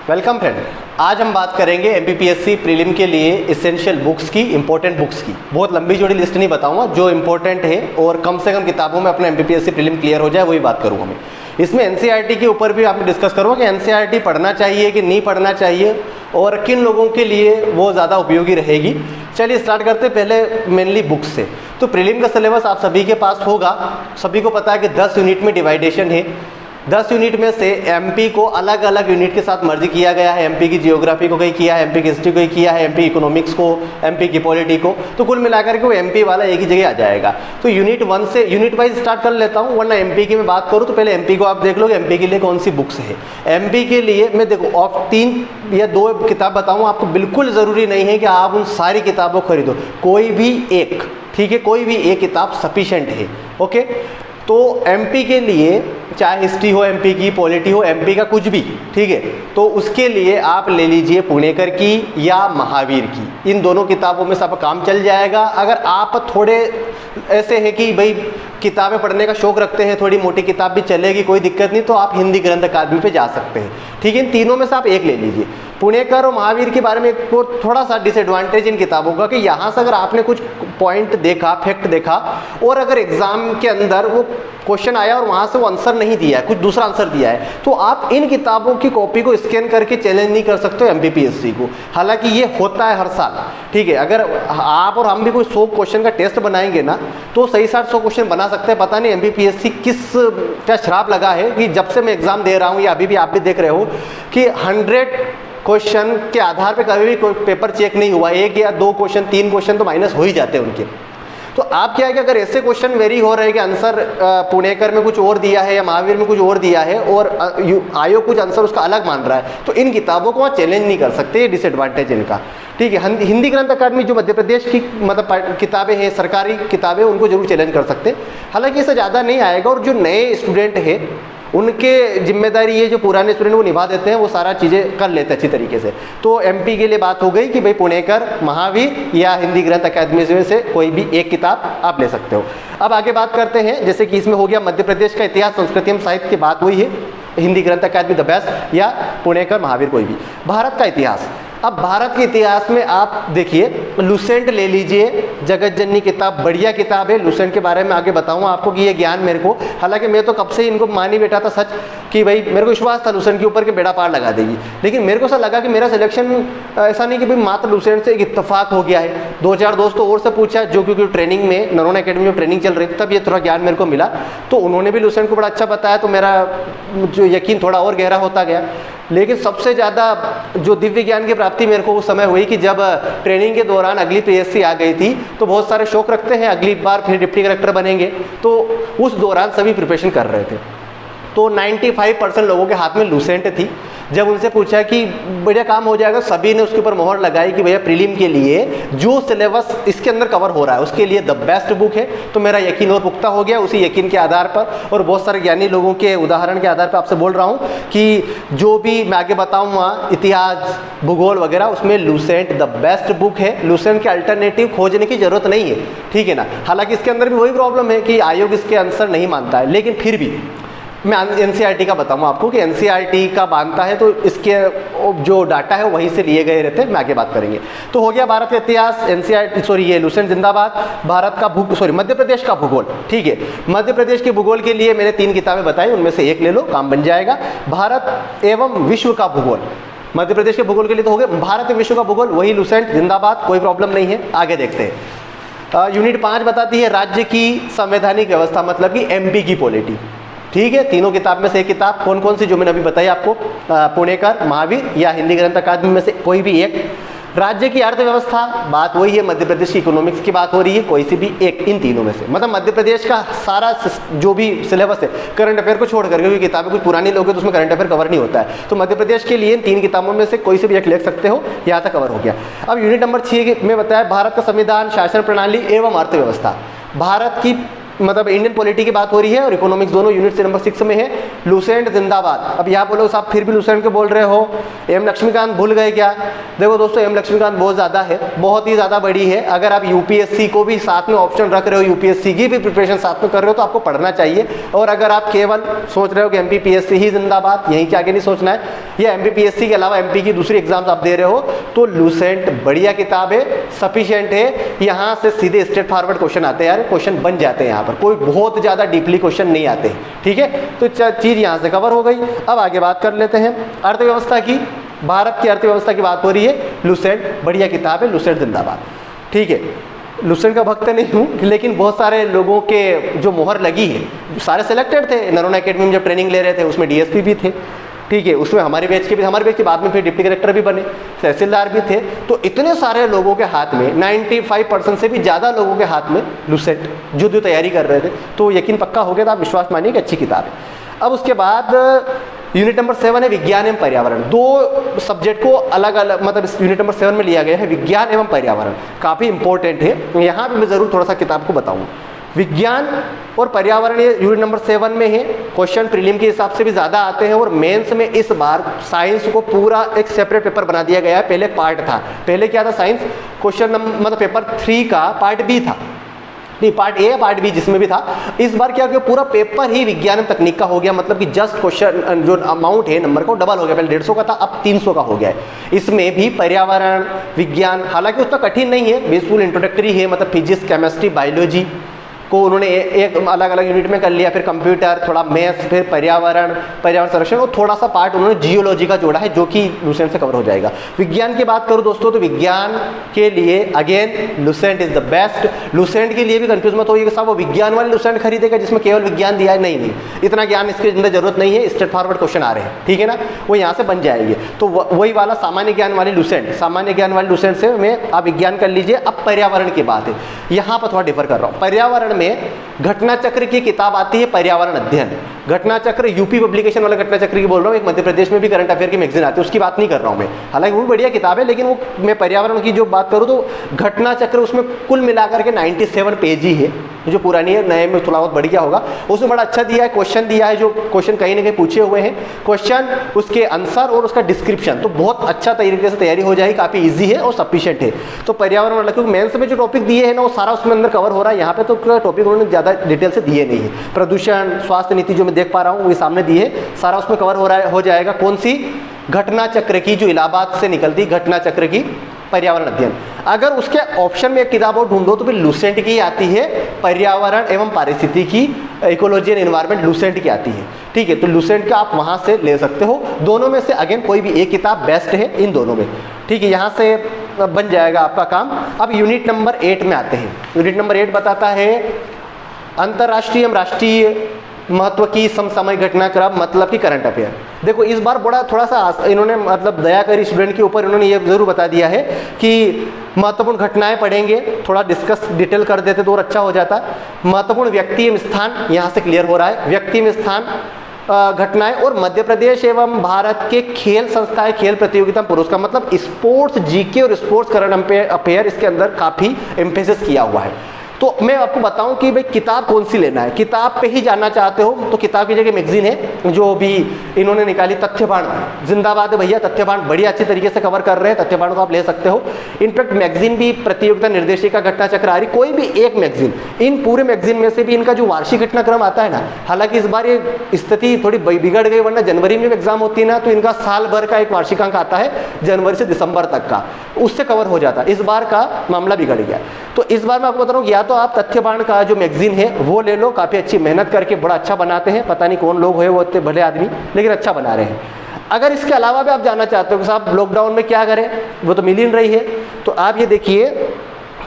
Welcome friend. आज हम बात करेंगे एमपीपीएससी प्रीलिम के लिए एसेंशियल बुक्स की, इंपॉर्टेंट बुक्स की। बहुत लंबी जोड़ी लिस्ट नहीं बताऊंगा, जो इंपॉर्टेंट है और कम से कम किताबों में अपना एमपीपीएससी प्रीलिम क्लियर हो जाए वही बात करूंगा मैं। इसमें एनसीईआरटी के ऊपर भी आपने डिस्कस करूँगा कि एनसीईआरटी पढ़ना चाहिए कि नहीं पढ़ना चाहिए और किन लोगों के लिए वो ज़्यादा उपयोगी रहेगी। चलिए स्टार्ट करते हैं पहले मेनली बुक्स से। तो प्रीलिम का सिलेबस आप सभी के पास होगा, सभी को पता है कि 10 यूनिट में डिवाइडेशन है। 10 यूनिट में से एमपी को अलग अलग यूनिट के साथ मर्ज किया गया है। एमपी की जियोग्राफी को कहीं किया है, एमपी की हिस्ट्री को किया है, एमपी इकोनॉमिक्स को, एमपी की पॉलिटी को, तो कुल मिलाकर के वो एमपी वाला एक ही जगह आ जाएगा। तो यूनिट 1 से यूनिट वाइज स्टार्ट कर लेता हूँ, वरना एमपी की मैं बात करूँ तो पहले एमपी को आप देख लो कि एमपी के लिए कौन सी बुक्स है। एमपी के लिए मैं देखो आप 3 या 2 किताब बताऊँ आपको, बिल्कुल ज़रूरी नहीं है कि आप उन सारी किताबों को खरीदो, कोई भी एक, ठीक है, कोई भी एक किताब सफिशेंट है। ओके, तो एमपी के लिए चाहे हिस्ट्री हो, एमपी की पॉलिटी हो, एमपी का कुछ भी, ठीक है, तो उसके लिए आप ले लीजिए पुणेकर की या महावीर की। इन दोनों किताबों में सब काम चल जाएगा। अगर आप थोड़े ऐसे हैं कि भाई किताबें पढ़ने का शौक रखते हैं, थोड़ी मोटी किताब भी चलेगी, कोई दिक्कत नहीं, तो आप हिंदी ग्रंथ अकादमी पे जा सकते हैं। ठीक है, इन तीनों में से आप एक ले लीजिए। पुणेकर और महावीर के बारे में एक थोड़ा सा डिसएडवांटेज इन किताबों का कि यहाँ से अगर आपने कुछ पॉइंट देखा, फैक्ट देखा, और अगर एग्जाम के अंदर वो क्वेश्चन आया और वहाँ से वो आंसर नहीं दिया है, कुछ दूसरा आंसर दिया है, तो आप इन किताबों की कॉपी को स्कैन करके चैलेंज नहीं कर सकते हो एमपीपीएससी को। हालांकि ये होता है हर साल, ठीक है। अगर आप और हम भी कोई 100 क्वेश्चन का टेस्ट बनाएंगे ना, तो सही 100 क्वेश्चन बना सकते हैं। पता नहीं एमपीपीएससी किस क्या शराब लगा है कि जब से मैं एग्जाम दे रहा हूँ या अभी भी आप भी देख रहे हो कि 100 क्वेश्चन के आधार पे कभी भी कोई पेपर चेक नहीं हुआ। 1 या 2 क्वेश्चन, 3 क्वेश्चन तो माइनस हो ही जाते हैं उनके। तो आप क्या है कि अगर ऐसे क्वेश्चन वेरी हो रहे हैं कि आंसर पुणेकर में कुछ और दिया है या महावीर में कुछ और दिया है और आयोग कुछ आंसर उसका अलग मान रहा है, तो इन किताबों को वहाँ चैलेंज नहीं कर सकते, ये डिसएडवांटेज इनका। ठीक है, हिंदी ग्रंथ अकादमी जो मध्य प्रदेश की मतलब किताबें हैं, सरकारी किताबें, उनको जरूर चैलेंज कर सकते हैं। हालांकि इससे ज़्यादा नहीं आएगा, और जो नए स्टूडेंट हैं उनके जिम्मेदारी ये जो पुराने स्टूडेंट वो निभा देते हैं, वो सारा चीज़ें कर लेते हैं अच्छी तरीके से। तो एमपी के लिए बात हो गई कि भाई पुणेकर, महावीर या हिंदी ग्रंथ अकादमी में से कोई भी एक किताब आप ले सकते हो। अब आगे बात करते हैं, जैसे कि इसमें हो गया मध्य प्रदेश का इतिहास, संस्कृति एवं साहित्य की बात हुई है, हिंदी ग्रंथ अकादमी द बेस्ट, या पुणेकर, महावीर कोई भी। भारत का इतिहास, अब भारत के इतिहास में आप देखिए लुसेंट ले लीजिए, जगत जननी किताब, बढ़िया किताब है। लुसेंट के बारे में आगे बताऊंगा आपको कि ये ज्ञान मेरे को, हालांकि मैं तो कब से इनको मान ही बैठा था सच कि भाई मेरे को विश्वास था लुसेंट के ऊपर कि बेड़ा पार लगा देगी, लेकिन मेरे को ऐसा लगा कि मेरा सिलेक्शन ऐसा नहीं कि भाई मात्र लुसेंट से एक इत्तेफाक हो गया है। 2-4 दोस्तों और से पूछा जो क्योंकि ट्रेनिंग में नरोन अकेडमी में ट्रेनिंग चल रही थी, तब ये थोड़ा ज्ञान मेरे को मिला, तो उन्होंने भी लुसेंट को बड़ा अच्छा बताया, तो मेरा जो यकीन थोड़ा और गहरा होता गया। लेकिन सबसे ज़्यादा जो दिव्य ज्ञान की प्राप्ति मेरे को उस समय हुई कि जब ट्रेनिंग के दौरान अगली पीएससी आ गई थी, तो बहुत सारे शौक रखते हैं अगली बार फिर डिप्टी कलेक्टर बनेंगे, तो उस दौरान सभी प्रिपरेशन कर रहे थे। तो 95% लोगों के हाथ में लुसेंट थी। जब उनसे पूछा कि बढ़िया काम हो जाएगा, सभी ने उसके ऊपर मोहर लगाई कि भैया प्रीलिम के लिए जो सिलेबस इसके अंदर कवर हो रहा है उसके लिए द बेस्ट बुक है। तो मेरा यकीन और पुख्ता हो गया उसी यकीन के आधार पर, और बहुत सारे ज्ञानी लोगों के उदाहरण के आधार पर आपसे बोल रहा हूँ कि जो भी मैं आगे बताऊँगा इतिहास, भूगोल वगैरह, उसमें लुसेंट द बेस्ट बुक है। लुसेंट के अल्टरनेटिव खोजने की जरूरत नहीं है, ठीक है ना। हालांकि इसके अंदर भी वही प्रॉब्लम है कि आयोग इसके आंसर नहीं मानता है, लेकिन फिर भी मैं एनसीईआरटी का बताऊंगा आपको कि एनसीईआरटी का मानता है, तो इसके जो डाटा है वहीं से लिए गए रहते हैं। मैं आगे बात करेंगे। तो हो गया भारत का इतिहास, एनसीईआरटी, सॉरी ये लुसेंट जिंदाबाद। भारत का मध्य प्रदेश का भूगोल, ठीक है, मध्य प्रदेश के भूगोल के लिए मैंने 3 किताबें बताई, उनमें से एक ले लो, काम बन जाएगा। भारत एवं विश्व का भूगोल, मध्य प्रदेश के भूगोल के लिए तो हो गया भारत एवं विश्व का भूगोल, वही लुसेंट जिंदाबाद, कोई प्रॉब्लम नहीं है। आगे देखते हैं। यूनिट 5 बताती है राज्य की संवैधानिक व्यवस्था, मतलब कि एमपी की पॉलिटी, ठीक है। तीनों किताब में से एक किताब, कौन कौन सी जो मैंने अभी बताई आपको, पुणेकर, महावीर या हिंदी ग्रंथ अकादमी में से कोई भी एक। राज्य की अर्थव्यवस्था, बात वही है, मध्य प्रदेश की इकोनॉमिक्स की बात हो रही है, कोई सी भी एक इन तीनों में से। मतलब मध्य प्रदेश का सारा जो भी सिलेबस है, करंट अफेयर को छोड़ करके, क्योंकि किताबें कुछ पुरानी लोगे तो उसमें करंट अफेयर कवर नहीं होता है, तो मध्य प्रदेश के लिए इन 3 किताबों में से कोई सी भी एक ले सकते हो, यहाँ तक कवर हो गया। अब यूनिट नंबर 6 में बताया भारत का संविधान, शासन प्रणाली एवं अर्थव्यवस्था। भारत की मतलब इंडियन पॉलिटी की बात हो रही है और इकोनॉमिक्स दोनों यूनिट से नंबर 6 में है। लुसेंट जिंदाबाद। अब यहाँ बोलो साहब फिर भी लुसेंट के बोल रहे हो, एम लक्ष्मीकांत भूल गए क्या? देखो दोस्तों, एम लक्ष्मीकांत बहुत ज़्यादा है, बहुत ही ज़्यादा बड़ी है। अगर आप यूपीएससी को भी साथ में ऑप्शन रख रहे हो, यूपीएससी की भी प्रिपरेशन साथ में कर रहे हो, तो आपको पढ़ना चाहिए। और अगर आप केवल सोच रहे हो कि एमपीपीएससी ही जिंदाबाद, यहीं के आगे नहीं सोचना है, या एमपीपीएससी के अलावा एमपी की दूसरी एग्जाम्स आप दे रहे हो, तो लुसेंट बढ़िया किताब है, सफिशिएंट है। यहाँ से सीधे स्ट्रेट फॉरवर्ड क्वेश्चन आते हैं यार, क्वेश्चन बन जाते हैं यहाँ पर, कोई बहुत ज़्यादा डीपली क्वेश्चन नहीं आते। ठीक है, तो चीज़ यहाँ से कवर हो गई। अब आगे बात कर लेते हैं अर्थव्यवस्था की। भारत की अर्थव्यवस्था की बात हो रही है, लुसेंट बढ़िया किताब है, लुसेंट जिंदाबाद। ठीक है, लुसेंट का भक्त नहीं हूँ, लेकिन बहुत सारे लोगों के जो मोहर लगी है, सारे सिलेक्टेड थे। नरोना एकेडमी में जब ट्रेनिंग ले रहे थे उसमें डीएसपी भी थे। ठीक है, उसमें हमारे बैच के बाद में फिर डिप्टी कलेक्टर भी बने, तहसीलदार भी थे। तो इतने सारे लोगों के हाथ में, 95% से भी ज़्यादा लोगों के हाथ में लुसेंट जो तैयारी कर रहे थे, तो यकीन पक्का हो गया था, आप विश्वास मानिए कि अच्छी किताब है। अब उसके बाद यूनिट नंबर 7 है विज्ञान एवं पर्यावरण। दो सब्जेक्ट को अलग अलग, मतलब इस यूनिट नंबर 7 में लिया गया है, विज्ञान एवं पर्यावरण, काफ़ी इंपॉर्टेंट है। यहाँ पे मैं ज़रूर थोड़ा सा किताब को बताऊँ। विज्ञान और पर्यावरण ये यूनिट नंबर 7 में है। क्वेश्चन प्रीलिम के हिसाब से भी ज़्यादा आते हैं, और मेंस में इस बार साइंस को पूरा एक सेपरेट पेपर बना दिया गया है। पहले पार्ट था, पहले क्या था, साइंस क्वेश्चन नंबर मतलब पेपर 3 का पार्ट बी था, नहीं पार्ट ए पार्ट बी जिसमें भी था। इस बार क्या किया, पूरा पेपर ही विज्ञान तकनीक का हो गया, मतलब कि जस्ट क्वेश्चन जो अमाउंट है नंबर का डबल हो गया, पहले 150 का था, अब 300 का हो गया है। इसमें भी पर्यावरण विज्ञान, हालांकि उतना कठिन नहीं है, बेसफुल इंट्रोडक्टरी है, मतलब फिजिक्स केमिस्ट्री बायोलॉजी को उन्होंने एक अलग अलग यूनिट में कर लिया, फिर कंप्यूटर, थोड़ा मैथ्स, फिर पर्यावरण संरक्षण, और थोड़ा सा पार्ट उन्होंने जियोलॉजी का जोड़ा है, जो कि लुसेंट से कवर हो जाएगा। विज्ञान की बात करूं दोस्तों, तो विज्ञान के लिए again Lucent is the best. Lucent के लिए भी कंफ्यूज मत होइए कि साहब वो विज्ञान वाले लुसेंट खरीदेगा जिसमें केवल विज्ञान दिया है, नहीं, इतना ज्ञान इसके अंदर जरूरत नहीं है, स्ट्रेट फॉरवर्ड क्वेश्चन आ रहे हैं, ठीक है ना, वो यहाँ से बन जाएंगे। तो वही वाला सामान्य ज्ञान वाली लुसेंट, सामान्य ज्ञान वाली लुसेंट से में आप विज्ञान कर लीजिए। अब पर्यावरण की बात है, यहाँ पर थोड़ा डिफर कर रहा हूँ। पर्यावरण में घटना चक्र की किताब आती है, पर्यावरण अध्ययन। घटना चक्र यूपी पब्लिकेशन वाला घटना चक्र की बोल रहा हूँ, एक मध्य प्रदेश में भी करंट अफेयर की मैगजीन आती है, उसकी बात नहीं कर रहा हूँ मैं, हालांकि वो भी बढ़िया किताब है, लेकिन वो मैं पर्यावरण की जो बात करूँ तो घटना चक्र उसमें कुल मिलाकर के 97 पेज ही है, जो पुरानी है, नए में थोड़ा बहुत बढ़ गया होगा। उसमें बड़ा अच्छा दिया है, क्वेश्चन दिया है, जो क्वेश्चन कहीं ना कहीं पूछे हुए हैं, क्वेश्चन उसके आंसर और उसका डिस्क्रिप्शन, तो बहुत अच्छा तरीके से तैयारी हो जाएगी, काफ़ी ईजी है और सफिशिएंट है। तो पर्यावरण वाला, क्योंकि मेंस में जो टॉपिक दिए हैं ना वो सारा उसमें अंदर कवर हो रहा है, यहाँ पे तो टॉपिक उन्होंने ज़्यादा डिटेल से दिए नहीं है। प्रदूषण स्वास्थ्य नीति जो मैं देख पा रहा हूँ वो सामने दी है, सारा उसमें कवर हो रहा है, हो जाएगा। कौन सी? घटना चक्र की, जो इलाहाबाद से निकलती घटना चक्र की पर्यावरण अध्ययन। अगर उसके ऑप्शन में एक किताब और ढूंढो तो फिर लुसेंट की आती है, पर्यावरण एवं पारिस्थितिकी, इकोलॉजी एंड एनवायरनमेंट, लुसेंट की आती है। ठीक है, तो लुसेंट का आप वहां से ले सकते हो। दोनों में से अगेन कोई भी एक किताब बेस्ट है इन दोनों में। ठीक है, यहाँ से बन जाएगा आपका काम। अब यूनिट नंबर 8 में आते हैं। यूनिट नंबर 8 बताता है अंतर्राष्ट्रीय एवं राष्ट्रीय महत्व की समसामयिक घटनाक्रम, मतलब कि करंट अफेयर। देखो इस बार बड़ा थोड़ा सा इन्होंने मतलब दया करी स्टूडेंट के ऊपर, इन्होंने ये जरूर बता दिया है कि महत्वपूर्ण घटनाएं पढ़ेंगे, थोड़ा डिस्कस डिटेल कर देते तो और अच्छा हो जाता। महत्वपूर्ण व्यक्ति एवं स्थान यहाँ से क्लियर हो रहा है, व्यक्ति एवं स्थान घटनाएं, और मध्य प्रदेश एवं भारत के खेल संस्थाएं खेल प्रतियोगिता पुरस्कार, मतलब स्पोर्ट्स जीके और स्पोर्ट्स करंट अफेयर इसके अंदर काफ़ी एम्फेसिस किया हुआ है। तो मैं आपको बताऊं कि भाई किताब कौन सी लेना है। किताब पे ही जानना चाहते हो तो किताब की जगह मैगजीन है जो भी इन्होंने निकाली, तथ्यबाण जिंदाबाद है भैया, तथ्यबाण बढ़िया अच्छी तरीके से कवर कर रहे हैं, तथ्यबाण को आप ले सकते हो। इनफैक्ट मैगजीन भी प्रतियोगिता निर्देशिका घटना चक्र आ रही, कोई भी एक मैगजीन, इन पूरे मैगजीन में से भी इनका जो वार्षिक घटनाक्रम आता है ना, हालांकि इस बार ये स्थिति थोड़ी बिगड़ गई, वरना जनवरी में एग्जाम होती है ना तो इनका साल भर का एक वार्षिकांक आता है, जनवरी से दिसंबर तक का, उससे कवर हो जाता है। इस बार का मामला बिगड़ गया। तो इस बार मैं आपको बता रहा हूँ, या तो आप तथ्यबाण का जो मैगजीन है वो ले लो, काफ़ी अच्छी मेहनत करके बड़ा अच्छा बनाते हैं, पता नहीं कौन लोग हुए वो इतने भले आदमी, लेकिन अच्छा बना रहे हैं। अगर इसके अलावा भी आप जानना चाहते हो कि साहब लॉकडाउन में क्या करें, वो तो मिल ही नहीं रही है, तो आप ये देखिए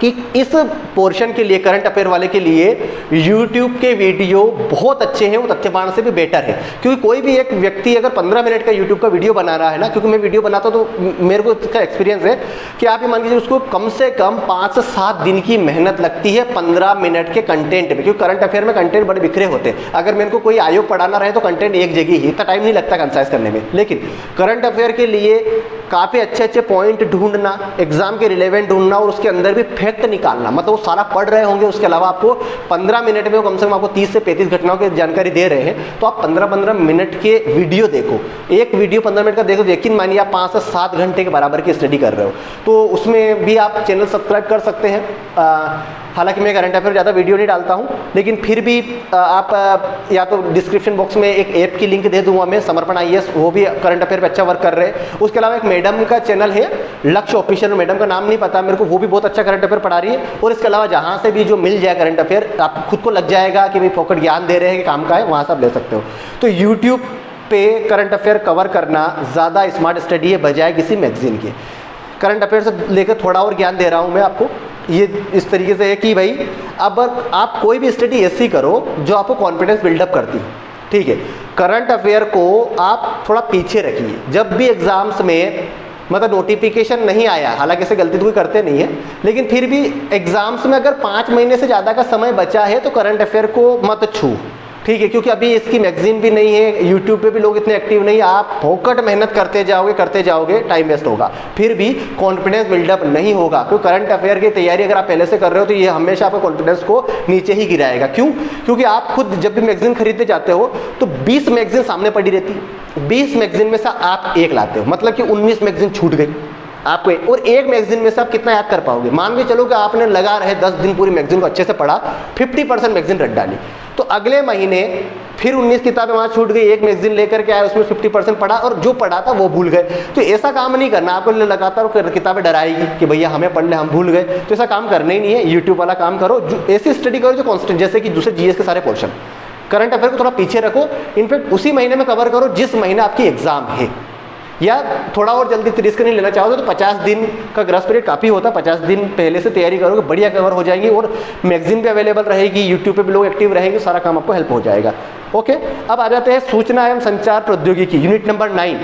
कि इस पोर्शन के लिए, करंट अफेयर वाले के लिए YouTube के वीडियो बहुत अच्छे हैं, वो तथ्यबाण से भी बेटर है। क्योंकि कोई भी एक व्यक्ति अगर 15 मिनट का YouTube का वीडियो बना रहा है ना, क्योंकि मैं वीडियो बनाता हूं तो मेरे को इसका एक्सपीरियंस है कि आप ये मान लीजिए उसको कम से कम 5 से 7 दिन की मेहनत लगती है 15 मिनट के कंटेंट में, क्योंकि करंट अफेयर में कंटेंट बड़े बिखरे होते हैं। अगर मेरे को कोई आयोग पढ़ाना रहे तो कंटेंट एक जगह ही, इतना टाइम नहीं लगता कंसाइज करने में, लेकिन करंट अफेयर के लिए काफ़ी अच्छे अच्छे पॉइंट ढूंढना, एग्जाम के रिलेवेंट ढूंढना, और उसके अंदर भी फैक्ट फैक्ट निकालना, मतलब वो सारा पढ़ रहे होंगे, उसके अलावा आपको 15 मिनट में वो कम से कम आपको 30 से 35 घटनाओं की जानकारी दे रहे हैं, तो आप 15-15 मिनट के वीडियो देखो। एक वीडियो 15 मिनट का देखो, यकीन मानिए आप 5 से 7 घंटे के बराबर की स्टडी कर रहे हो। तो उसमें भी आप चैनल सब्सक्राइब कर सकते हैं। हालांकि मैं करंट अफेयर ज़्यादा वीडियो नहीं डालता हूं, लेकिन फिर भी आप या तो डिस्क्रिप्शन बॉक्स में एक ऐप की लिंक दे दूंगा मैं, समर्पण IAS, वो भी करंट अफेयर पे अच्छा वर्क कर रहे हैं। उसके अलावा एक मैडम का चैनल है लक्ष्य ऑफिशियल, मैडम का नाम नहीं पता मेरे को, वो भी बहुत अच्छा करंट अफेयर पढ़ा रही है। और इसके अलावा जहाँ से भी जो मिल जाए करंट अफेयर, आप खुद को लग जाएगा कि भाई फोकट ज्ञान दे रहे हैं कि काम का है, वहाँ से आप ले सकते हो। तो यूट्यूब पे करंट अफेयर कवर करना ज़्यादा स्मार्ट स्टडी है बजाय किसी मैगजीन के। करंट अफेयर से लेकर थोड़ा और ज्ञान दे रहा हूँ मैं आपको, ये इस तरीके से है कि भाई अब आप कोई भी स्टडी ऐसी करो जो आपको कॉन्फिडेंस बिल्डअप करती है, ठीक है। करंट अफेयर को आप थोड़ा पीछे रखिए। जब भी एग्जाम्स में मतलब नोटिफिकेशन नहीं आया, हालांकि ऐसे गलती तो कोई करते नहीं है, लेकिन फिर भी एग्जाम्स में अगर 5 महीने से ज़्यादा का समय बचा है तो करंट अफेयर को मत छू, ठीक है। क्योंकि अभी इसकी मैगजीन भी नहीं है, यूट्यूब पे भी लोग इतने एक्टिव नहीं, आप फोकट मेहनत करते जाओगे, टाइम वेस्ट होगा, फिर भी कॉन्फिडेंस बिल्डअप नहीं होगा। क्योंकि करंट अफेयर की तैयारी अगर आप पहले से कर रहे हो तो ये हमेशा आपके कॉन्फिडेंस को नीचे ही गिराएगा। क्यों? क्योंकि आप खुद जब भी मैगजीन खरीदने जाते हो तो 20 मैगजीन सामने पड़ी रहती है, 20 मैगजीन में से आप एक लाते हो, मतलब कि 19 मैगजीन छूट गई आपको। और एक मैगजीन में से आप कितना याद कर पाओगे? मान के चलो कि आपने लगा रहे 10 दिन पूरी मैगजीन को अच्छे से पढ़ा, 50% मैगजीन रट डाली, तो अगले महीने फिर 19 किताबें वहाँ छूट गई, एक मैगजीन लेकर के आए, उसमें 50% पढ़ा और जो पढ़ा था वो भूल गए। तो ऐसा काम नहीं करना, आपको लगातार किताबें डराएगी कि भैया हमें पढ़ ले, हम भूल गए, तो ऐसा काम करना ही नहीं है। यूट्यूब वाला काम करो, जो ऐसी स्टडी करो जो कॉन्स्टेंट, जैसे कि दूसरे GS के सारे पोर्शन। करंट अफेयर को थोड़ा पीछे रखो, इनफैक्ट उसी महीने में कवर करो जिस महीने आपकी एग्जाम है, या थोड़ा और जल्दी रिस्क नहीं लेना चाहोगे तो 50 दिन का ग्रेस पीरियड काफ़ी होता है। 50 दिन पहले से तैयारी करोगे, बढ़िया कवर हो जाएंगी और मैगजीन भी अवेलेबल रहेगी, यूट्यूब पे भी लोग एक्टिव रहेंगे, सारा काम आपको हेल्प हो जाएगा। ओके, अब आ जाते हैं सूचना एवं संचार प्रौद्योगिकी, यूनिट नंबर 9,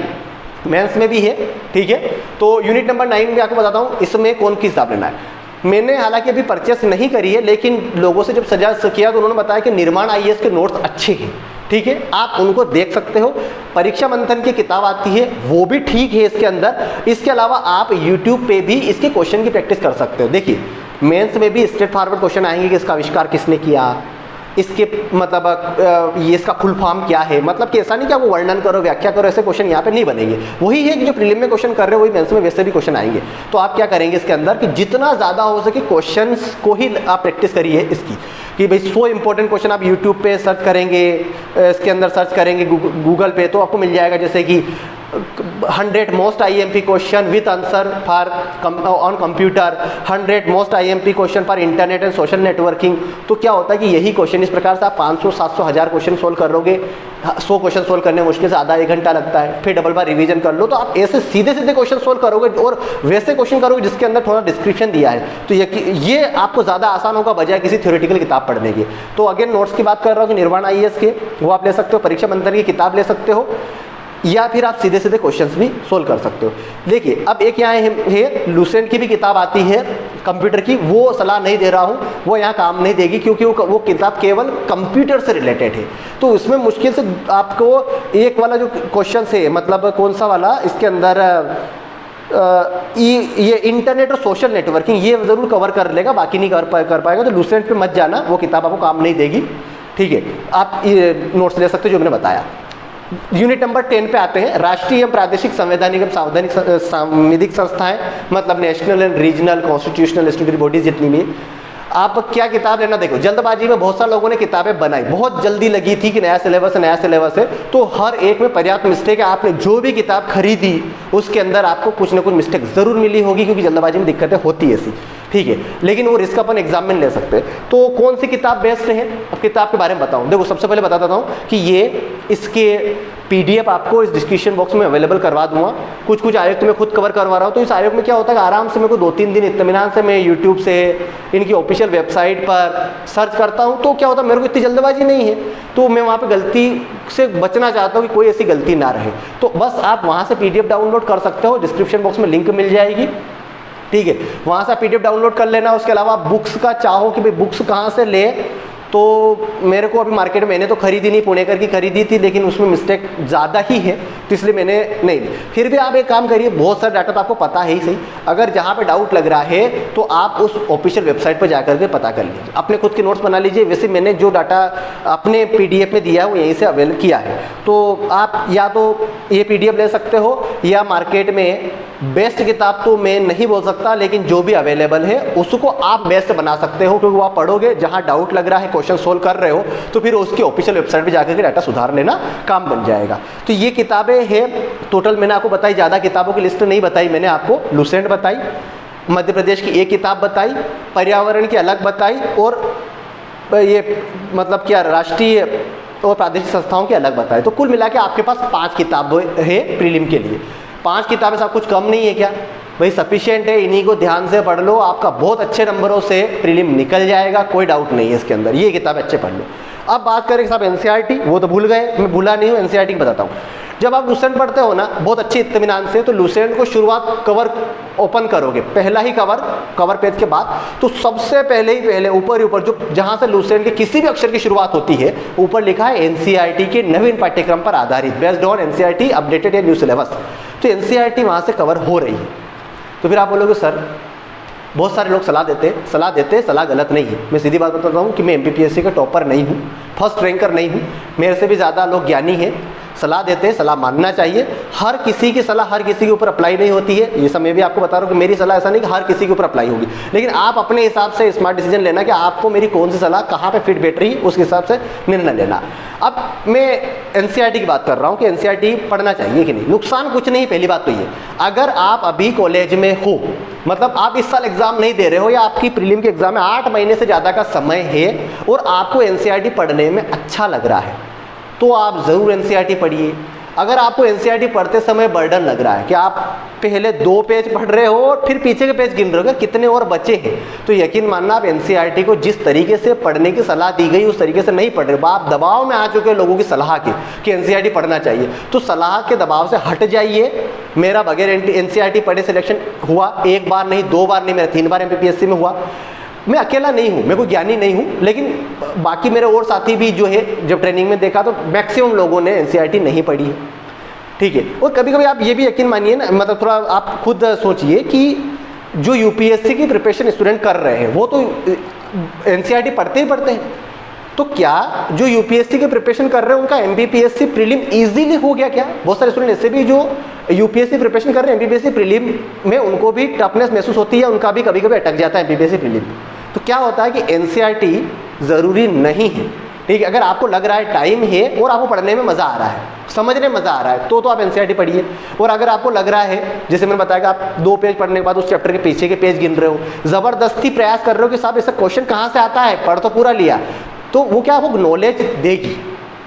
मेंस में भी है, ठीक है। तो यूनिट नंबर 9 में आपको बताता हूँ इसमें कौन की हिसाब लेना है। मैंने हालांकि अभी परचेस नहीं करी है, लेकिन लोगों से जब सजेस्ट किया तो उन्होंने बताया कि निर्माण IAS के नोट्स अच्छे हैं, ठीक है, आप उनको देख सकते हो। परीक्षा मंथन की किताब आती है, वो भी ठीक है इसके अंदर। इसके अलावा आप YouTube पे भी इसके क्वेश्चन की प्रैक्टिस कर सकते हो। देखिए मेंस में भी स्ट्रेट फॉरवर्ड क्वेश्चन आएंगे कि इसका आविष्कार किसने किया, इसके मतलब ये इसका फुल फॉर्म क्या है, मतलब कि ऐसा नहीं कि आपको वर्णन करो, व्याख्या करो, ऐसे क्वेश्चन यहाँ पे नहीं बनेंगे। वही है कि जो प्रीलिम में क्वेश्चन कर रहे हो वही मेंस में वैसे भी क्वेश्चन आएंगे। तो आप क्या करेंगे इसके अंदर कि जितना ज़्यादा हो सके क्वेश्चंस को ही आप प्रैक्टिस करिए इसकी, कि भाई 100 इंपॉर्टेंट क्वेश्चन आप यूट्यूब पे सर्च करेंगे, इसके अंदर सर्च करेंगे गूगल पे, तो आपको मिल जाएगा जैसे कि 100 most IMP question with answer for on computer, 100 most IMP question for internet and social networking. तो क्या होता है कि यही क्वेश्चन इस प्रकार से आप 500, 700, 1000 क्वेश्चन सोल्व करोगे। 100 क्वेश्चन सोल्व करने मुश्किल से आधा 1 घंटा लगता है, फिर डबल बार रिवीजन कर लो, तो आप ऐसे सीधे सीधे क्वेश्चन सोल्व करोगे और वैसे क्वेश्चन करोगे जिसके अंदर थोड़ा डिस्क्रिप्शन दिया है, तो ये आपको ज़्यादा आसान होगा बजाय किसी थ्योरेटिकल किताब पढ़ने के। तो अगेन नोट्स की बात कर रहा हूँ कि निर्माण IAS के वो आप ले सकते हो, परीक्षा मंथन की किताब ले सकते हो, या फिर आप सीधे सीधे क्वेश्चंस भी सोल्व कर सकते हो। देखिए अब एक यहाँ है लुसेंट की भी किताब आती है कंप्यूटर की, वो सलाह नहीं दे रहा हूँ, वो यहाँ काम नहीं देगी क्योंकि वो किताब केवल कंप्यूटर से रिलेटेड है। तो उसमें मुश्किल से आपको एक वाला जो क्वेश्चन है, मतलब कौन सा वाला, इसके अंदर ये इंटरनेट और सोशल नेटवर्किंग, ये ज़रूर कवर कर लेगा, बाकी नहीं कर पाएगा। तो लुसेंट पे मत जाना, वो किताब आपको काम नहीं देगी, ठीक है। आप ये नोट्स ले सकते हो जो मैंने बताया। यूनिट नंबर 10 पे आते हैं, राष्ट्रीय एवं प्रादेशिक संवैधानिक एवं सांविधिक संस्थाएं, मतलब national and regional constitutional statutory bodies जितनी भी। आप क्या किताब लेना, देखो जल्दबाजी में बहुत सारे लोगों ने किताबें बनाई, बहुत जल्दी लगी थी कि नया सिलेबस है, तो हर एक में पर्याप्त मिस्टेक है। आपने जो भी किताब खरीदी उसके अंदर आपको कुछ ना कुछ मिस्टेक जरूर मिली होगी, क्योंकि जल्दबाजी में दिक्कतें होती ऐसी, ठीक है, लेकिन वो रिस्क अपन एग्जाम में ले सकते हैं। तो कौन सी किताब बेस्ट है, अब किताब के बारे में बताऊं। देखो सबसे पहले बता देता हूँ कि ये इसके PDF आपको इस डिस्क्रिप्शन बॉक्स में अवेलेबल करवा दूंगा। कुछ आयोग तो मैं खुद कवर करवा रहा हूँ, तो इस आयोग में क्या होता है, आराम से मेरे को 2-3 दिन इत्मीनान से मैं यूट्यूब से इनकी ऑफिशियल वेबसाइट पर सर्च करता हूँ। तो क्या होता है, मेरे को इतनी जल्दबाजी नहीं है, तो मैं वहाँ पे गलती से बचना चाहता हूँ कि कोई ऐसी गलती ना रहे। तो बस आप वहाँ से PDF डाउनलोड कर सकते हो, डिस्क्रिप्शन बॉक्स में लिंक मिल जाएगी, ठीक है, वहाँ से आप PDF डाउनलोड कर लेना। उसके अलावा आप बुक्स का चाहो कि भाई बुक्स कहाँ से ले, तो मेरे को अभी मार्केट में मैंने तो खरीदी नहीं, पुणेकर की खरीदी थी, लेकिन उसमें मिस्टेक ज़्यादा ही है, तो इसलिए मैंने नहीं ली। फिर भी आप एक काम करिए, बहुत सारा डाटा तो आपको पता है ही सही, अगर जहाँ पे डाउट लग रहा है तो आप उस ऑफिशियल वेबसाइट पर जाकर के पता कर लीजिए, अपने खुद के नोट्स बना लीजिए। वैसे मैंने जो डाटा अपने PDF में दिया है वो यहीं से अवेल किया है, तो आप या तो ये PDF ले सकते हो या मार्केट में बेस्ट किताब तो मैं नहीं बोल सकता, लेकिन जो भी अवेलेबल है उसको आप बेस्ट बना सकते हो, क्योंकि वो आप पढ़ोगे, जहाँ डाउट लग रहा है, क्वेश्चन सोल्व कर रहे हो, तो फिर उसकी ऑफिशियल वेबसाइट पे जाकर के डाटा सुधार लेना काम बन जाएगा। तो ये किताबें हैं टोटल, मैंने आपको बताई, ज़्यादा किताबों की लिस्ट नहीं बताई मैंने आपको। लुसेंट बताई, मध्य प्रदेश की एक किताब बताई, पर्यावरण की अलग बताई, और ये मतलब क्या राष्ट्रीय और प्रादेशिक संस्थाओं की अलग बताई। तो कुल मिला के आपके पास 5 किताबें है प्रीलिम के लिए। 5 किताबें सब कुछ कम नहीं है क्या भाई, सफिशिएंट है, इन्हीं को ध्यान से पढ़ लो, आपका बहुत अच्छे नंबरों से प्रीलिम निकल जाएगा, कोई डाउट नहीं है इसके अंदर, ये किताबें अच्छे पढ़ लो। अब बात करें साहब NCERT, वो तो भूल गए, मैं भूला नहीं हूँ, NCERT की बताता हूँ। जब आप लुसेंट पढ़ते हो ना बहुत अच्छे इत्मीनान से, तो लुसेंट को शुरुआत कवर ओपन करोगे, पहला ही कवर पेज के बाद, तो सबसे पहले ऊपर जो जहाँ से लुसेंट के किसी भी अक्षर की शुरुआत होती है, ऊपर लिखा है NCERT के नवीन पाठ्यक्रम पर आधारित, बेस्ड ऑन NCERT अपडेटेड या न्यू सिलेबस। तो NCERT वहाँ से कवर हो रही है। तो फिर आप बोलोगे सर बहुत सारे लोग सलाह गलत नहीं है। मैं सीधी बात बताता हूँ कि मैं MPPSC का टॉपर नहीं हूँ, फर्स्ट रैंकर नहीं हूँ, मेरे से भी ज़्यादा लोग ज्ञानी हैं, सलाह देते हैं, सलाह मानना चाहिए। हर किसी की सलाह हर किसी के ऊपर अप्लाई नहीं होती है, ये सब मैं भी आपको बता रहा हूँ कि मेरी सलाह ऐसा नहीं कि हर किसी के ऊपर अप्लाई होगी, लेकिन आप अपने हिसाब से स्मार्ट डिसीजन लेना कि आपको मेरी कौन सी सलाह कहाँ पे फिट बैठ रही है, उसके हिसाब से निर्णय लेना। अब मैं NCERT की बात कर रहा हूँ कि NCERT पढ़ना चाहिए कि नहीं। नुकसान कुछ नहीं, पहली बात तो ये, अगर आप अभी कॉलेज में हो, मतलब आप इस साल एग्जाम नहीं दे रहे हो या आपकी प्रीलिम के एग्जाम में 8 महीने से ज़्यादा का समय है और आपको NCERT पढ़ने में अच्छा लग रहा है, तो आप ज़रूर NCERT पढ़िए। अगर आपको NCERT पढ़ते समय बर्डन लग रहा है कि आप पहले 2 पेज पढ़ रहे हो और फिर पीछे के पेज गिन रहे हो कितने और बचे हैं, तो यकीन मानना आप NCERT को जिस तरीके से पढ़ने की सलाह दी गई उस तरीके से नहीं पढ़ रहे हो। आप दबाव में आ चुके हो लोगों की सलाह के कि NCERT पढ़ना चाहिए, तो सलाह के दबाव से हट जाइए। मेरा बगैर NCERT पढ़े सिलेक्शन हुआ, 1 बार नहीं 2 बार नहीं, मेरा 3 बार MPPSC में हुआ। मैं अकेला नहीं हूँ, मैं कोई ज्ञानी नहीं हूँ, लेकिन बाकी मेरे और साथी भी जो है, जब ट्रेनिंग में देखा तो मैक्सिमम लोगों ने NCERT नहीं पढ़ी है, ठीक है। और कभी कभी आप ये भी यकीन मानिए ना, मतलब थोड़ा आप खुद सोचिए कि जो UPSC की प्रिपरेशन स्टूडेंट कर रहे हैं वो तो NCERT पढ़ते ही पढ़ते हैं, तो क्या जो UPSC की प्रिपरेशन कर रहे हैं उनका MPPSC प्रीलिम इजीली हो गया क्या? बहुत सारे स्टूडेंट ऐसे भी जो UPSC प्रिपरेशन कर रहे हैं, MPPSC प्रीलिम में उनको भी टफनेस महसूस होती है, उनका भी कभी कभी अटक जाता है MPPSC प्रीलिम। तो क्या होता है कि NCERT ज़रूरी नहीं है, ठीक है। अगर आपको लग रहा है टाइम है और आपको पढ़ने में मज़ा आ रहा है, समझने में मज़ा आ रहा है, तो आप NCERT पढ़िए। और अगर आपको लग रहा है, जैसे मैंने बताया कि आप 2 पेज पढ़ने के बाद उस चैप्टर के पीछे के पेज गिन रहे हो, ज़बरदस्ती प्रयास कर रहे हो कि साहब ऐसा क्वेश्चन कहाँ से आता है, पढ़ तो पूरा लिया, तो वो क्या वो नॉलेज देगी,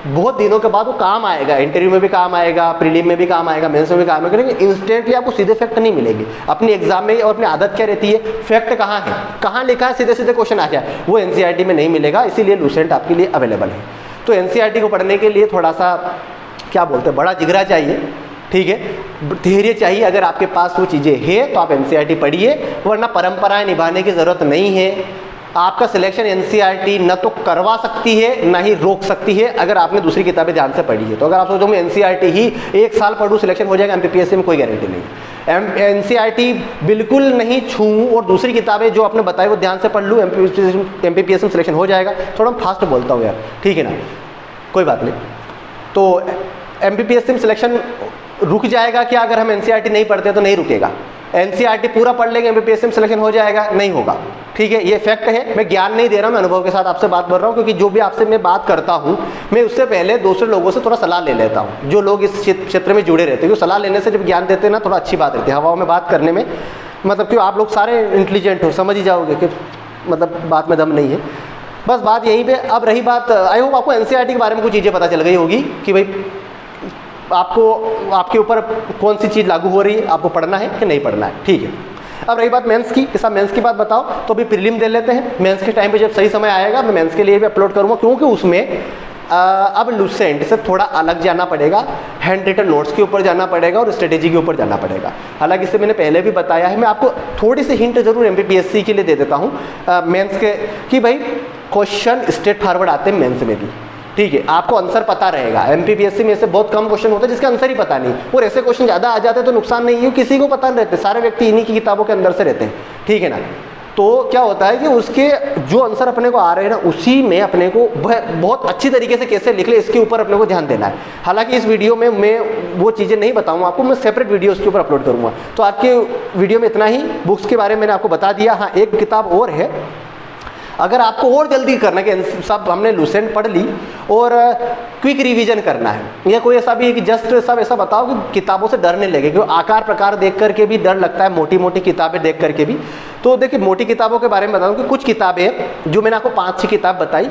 बहुत दिनों के बाद वो काम आएगा, इंटरव्यू में भी काम आएगा, प्रीलिम में भी काम आएगा, मेंस में भी काम आएगा, लेकिन इंस्टेंटली आपको सीधे फैक्ट नहीं मिलेगी। अपनी एग्जाम में और अपनी आदत क्या रहती है, फैक्ट कहाँ है, कहाँ लिखा है, सीधे सीधे क्वेश्चन आ जाए, वो NCERT में नहीं मिलेगा। इसीलिए लुसेंट आपके लिए अवेलेबल है। तो NCERT को पढ़ने के लिए थोड़ा सा क्या बोलते हैं, बड़ा जिगरा चाहिए, ठीक है, धैर्य चाहिए। अगर आपके पास वो चीज़ें हैं तो आप NCERT पढ़िए, वरना परंपराएं निभाने की ज़रूरत नहीं है। आपका सिलेक्शन NCERT न तो करवा सकती है ना ही रोक सकती है, अगर आपने दूसरी किताबें ध्यान से पढ़ी है। तो अगर आप सोचो मैं NCERT ही 1 साल पढ़ूँ सिलेक्शन हो जाएगा MPPSC में, कोई गारंटी नहीं। NCERT बिल्कुल नहीं छूऊँ और दूसरी किताबें जो आपने बताई वो ध्यान से पढ़ लूँ, MPPSC में सिलेक्शन हो जाएगा। थोड़ा फास्ट बोलता हूँ यार, ठीक है ना, कोई बात नहीं। तो MPPSC में सिलेक्शन रुक जाएगा क्या अगर हम NCERT नहीं पढ़ते? तो नहीं रुकेगा। NCERT पूरा पढ़ लेंगे MPPSC में सिलेक्शन हो जाएगा? नहीं होगा, ठीक है, ये फैक्ट है। मैं ज्ञान नहीं दे रहा, मैं अनुभव के साथ आपसे बात कर रहा हूँ, क्योंकि जो भी आपसे मैं बात करता हूँ मैं उससे पहले दूसरे लोगों से थोड़ा सलाह ले लेता हूँ, जो लोग इस क्षेत्र में जुड़े रहते हैं। सलाह लेने से जब ज्ञान देते हैं ना, थोड़ा अच्छी बात रहती है, हवाओं में बात करने में, मतलब क्यों आप लोग सारे इंटेलिजेंट हो, समझ ही जाओगे कि मतलब बात में दम नहीं है। बस बात यहीं पे। अब रही बात, आई होप आपको NCERT के बारे में कुछ चीज़ें पता चल गई होगी कि भाई आपको आपके ऊपर कौन सी चीज़ लागू हो रही है, आपको पढ़ना है कि नहीं पढ़ना है, ठीक है। अब रही बात मेंस की, कि साहब मेंस की बात बताओ, तो अभी प्रीलिम दे लेते हैं। मेंस के टाइम पे जब सही समय आएगा मैं मेंस के लिए भी अपलोड करूँगा, क्योंकि उसमें अब लुसेंट से थोड़ा अलग जाना पड़ेगा, हैंड रिटन नोट्स के ऊपर जाना पड़ेगा और स्ट्रेटेजी के ऊपर जाना पड़ेगा। हालांकि इसे मैंने पहले भी बताया है, मैं आपको थोड़ी सी हिंट जरूर एमपीपीएससी के लिए दे देता हूँ मेंस के, कि भाई क्वेश्चन स्ट्रेट फॉरवर्ड आते हैं मेंस में भी, ठीक है, आपको आंसर पता रहेगा। एमपीपीएससी में ऐसे बहुत कम क्वेश्चन होते हैं जिसका आंसर ही पता नहीं, और ऐसे क्वेश्चन ज़्यादा आ जाते हैं तो नुकसान नहीं है, किसी को पता नहीं रहते, सारे व्यक्ति इन्हीं की किताबों के अंदर से रहते हैं, ठीक है ना। तो क्या होता है कि उसके जो आंसर अपने को आ रहे हैं ना, उसी में अपने को बहुत अच्छी तरीके से कैसे लिख ले इसके ऊपर अपने को ध्यान देना है। हालांकि इस वीडियो में मैं वो चीज़ें नहीं बताऊंगा आपको, मैं सेपरेट वीडियो उसके ऊपर अपलोड करूंगा। तो आज के वीडियो में इतना ही, बुक्स के बारे में मैंने आपको बता दिया। हाँ, एक किताब और है, अगर आपको और जल्दी करना है कि सब हमने लुसेंट पढ़ ली और क्विक रिवीजन करना है, या कोई ऐसा भी है कि जस्ट सब ऐसा बताओ कि किताबों से डरने लगे, क्योंकि आकार प्रकार देख करके भी डर लगता है, मोटी मोटी किताबें देख करके भी। तो देखिए, मोटी किताबों के बारे में बताऊँ कि कुछ किताबें जो मैंने आपको 5-6 किताब बताई,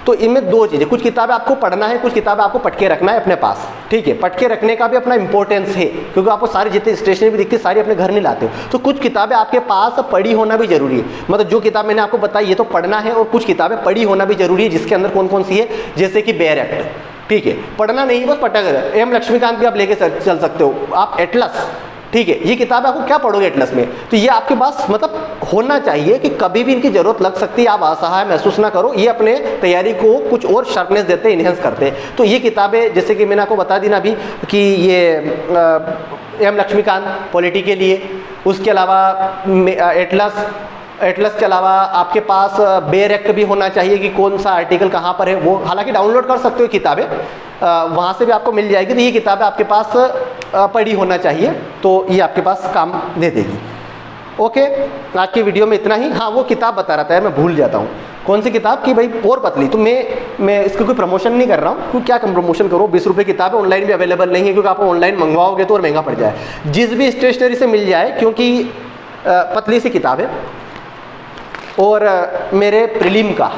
तो इनमें 2 चीज़ें, कुछ किताबें आपको पढ़ना है, कुछ किताबें आपको पढ़ के रखना है अपने पास, ठीक है। पढ़ के रखने का भी अपना इंपॉर्टेंस है, क्योंकि आपको सारी जितनी स्टेशनरी भी दिखती है सारी अपने घर नहीं लाते हो, तो कुछ किताबें आपके पास पढ़ी होना भी जरूरी है। मतलब जो किताब मैंने आपको बताई ये तो पढ़ना है, और कुछ किताबें पढ़ी होना भी जरूरी है, जिसके अंदर कौन कौन सी है, जैसे कि बेयर एक्ट, ठीक है, पढ़ना नहीं बस पटक। एम लक्ष्मीकांत भी आप लेके चल सकते हो, आप एटलस, ठीक है, ये किताब आपको क्या पढ़ोगे एटलस में, तो ये आपके पास मतलब होना चाहिए कि कभी भी इनकी जरूरत लग सकती है, आप असहाय महसूस ना करो, ये अपने तैयारी को कुछ और शार्पनेस देते हैं, इन्हेंस करते हैं। तो ये किताबें जैसे कि मैंने आपको बता दी ना अभी कि ये एम लक्ष्मीकांत पॉलिटी के लिए, उसके अलावा एटलस के अलावा आपके पास बेयर एक्ट भी होना चाहिए कि कौन सा आर्टिकल कहाँ पर है, वो हालांकि डाउनलोड कर सकते हो किताबें, वहाँ से भी आपको मिल जाएगी। तो ये किताबें आपके पास पढ़ी होना चाहिए, तो ये आपके पास काम दे देगी। ओके, आज की वीडियो में इतना ही। हाँ, वो किताब बता रहा था यार, मैं भूल जाता हूँ, कौन सी किताब की भाई, और पतली। तो मैं इसकी कोई प्रमोशन नहीं कर रहा हूँ, क्योंकि क्या प्रमोशन करो, 20 रुपये किताब है, ऑनलाइन भी अवेलेबल नहीं है, क्योंकि आप ऑनलाइन मंगवाओगे तो और महंगा पड़ जाए। जिस भी स्टेशनरी से मिल जाए, क्योंकि पतली सी किताब है, और मेरे प्रीलिम का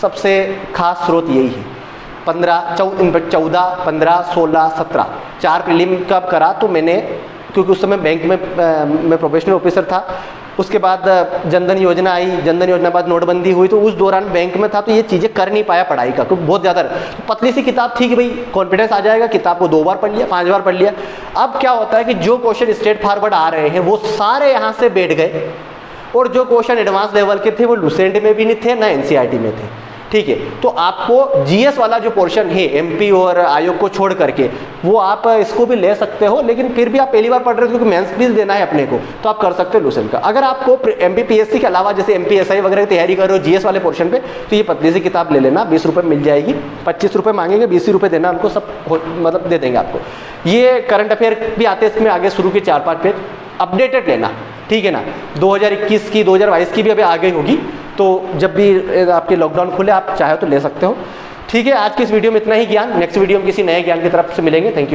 सबसे खास स्रोत यही है। 14, 15, 16, 17 4 प्रीलिम कब करा, तो मैंने, क्योंकि उस समय बैंक में मैं प्रोफेशनल ऑफिसर था, उसके बाद जनधन योजना आई, जनधन योजना बाद नोटबंदी हुई, तो उस दौरान बैंक में था, तो ये चीज़ें कर नहीं पाया पढ़ाई का, क्योंकि बहुत ज़्यादा पतली सी किताब थी कि भाई कॉन्फिडेंस आ जाएगा, किताब को 2 बार पढ़ लिया, 5 बार पढ़ लिया। अब क्या होता है कि जो क्वेश्चन स्ट्रेट फॉरवर्ड आ रहे हैं वो सारे यहाँ से बैठ गए, और जो क्वेश्चन एडवांस लेवल के थे वो लुसेंट में भी नहीं थे, ना एनसीईआरटी में थे, ठीक है। तो आपको जीएस वाला जो पोर्शन है एमपी और आयोग को छोड़ करके, वो आप इसको भी ले सकते हो, लेकिन फिर भी आप पहली बार पढ़ रहे हो क्योंकि मेंस भी देना है अपने को, तो आप कर सकते हो लुसेंट का। अगर आपको एमपीपीएससी के अलावा जैसे एमपीएसआई वगैरह की तैयारी कर रहे हो जीएस वाले पोर्शन पे, तो ये पतली सी किताब ले लेना, 20 रुपये मिल जाएगी, 25 रुपये मांगेंगे, 20 रुपये देना उनको, सब मतलब दे देंगे आपको। ये करंट अफेयर भी आते हैं इसमें आगे शुरू के 4-5 पेज, अपडेटेड लेना, ठीक है ना। 2021 की, 2022 की भी अभी आ गई होगी, तो जब भी आपके लॉकडाउन खुले आप चाहे तो ले सकते हो, ठीक है। आज की इस वीडियो में इतना ही ज्ञान, नेक्स्ट वीडियो में किसी नए ज्ञान की तरफ से मिलेंगे। Thank you.